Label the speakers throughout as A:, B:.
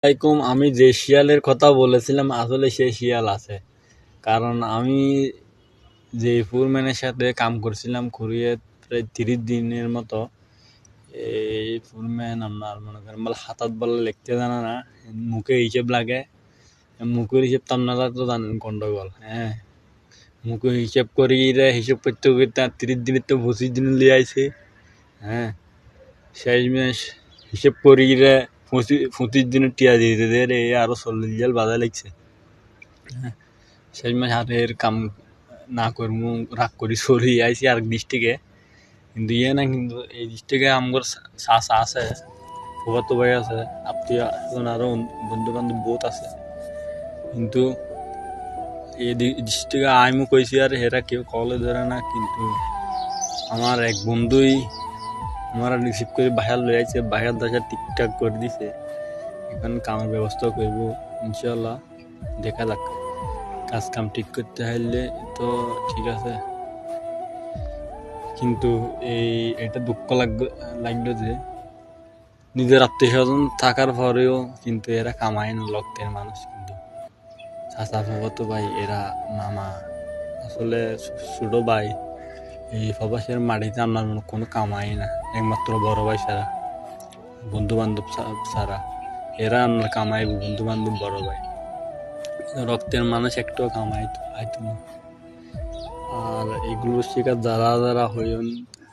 A: আসসালামাইকুম। আমি যে শিয়ালের কথা বলেছিলাম আসলে সেই শিয়াল আছে। কারণ আমি যে ফোরম্যানের সাথে কাম করছিলাম কুরিয়ার প্রায় 30 দিনের মতো। এই ফোরম্যান আপনার মনে করেন বলে হাতাত বলে লিখতে জানে না, মুখে হিসেব লাগে। মুখের হিসেব তো আপনারা তো জানেন গন্ডগোল। হ্যাঁ, মুখে হিসেব করি রে, হিসেব করতে করতে 30 দিনের তো 25 দিন লিয়ে আইছে। হ্যাঁ, শেষমেশ হিসেব করি রে 25 দিনের টিয়া দিতে দে রে, আরো 40 জেল বাধা লাগছে। শেষমেশ হাতের কাম না করমু রাগ করি সরি আইসি আর ডিস্ট্রিক্টে। কিন্তু ইয়ে না, কিন্তু এই ডিস্ট্রিক্টে আমার চাচা আছে, ফুফাতো ভাই আছে, আত্মীয় এখন আরো বন্ধু বান্ধব বহুত আছে। কিন্তু এই ডিস্ট্রিক্টে আইমু কইছি আর হেরা কেউ কলে ধরে না। কিন্তু আমার এক বন্ধুই আমার রিসিভ করে বাহির লই আইছে, বাহির দশা ঠিকঠাক করে দিছে। এখন কামের ব্যবস্থা করব ইনশাল্লাহ, দেখা যাক। কাজ কাম ঠিক করতে হলে তো ঠিক আছে, কিন্তু এটা দুঃখ লাগলো যে নিজের আত্মীয় স্বজন থাকার পরেও কিন্তু এরা কামায় না, রক্তের মানুষ। কিন্তু চাচা ফুফাতো ভাই এরা মামা আসলে ছোট ভাই এই প্রবাসের মাটিতে আপনার কোনো কামাই না, একমাত্র বড় ভাই ছাড়া, বন্ধু বান্ধব ছাড়া এরা আপনার কামাই, বন্ধু বান্ধব বড় ভাই। রক্তের মানুষ একটাও কামাইতো আইতো না। আর এগুলোর শিকার যারা যারা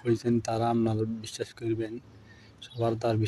A: হয়েছেন তারা আপনারা বিশ্বাস করবেন, সবার তার বিশ্বাস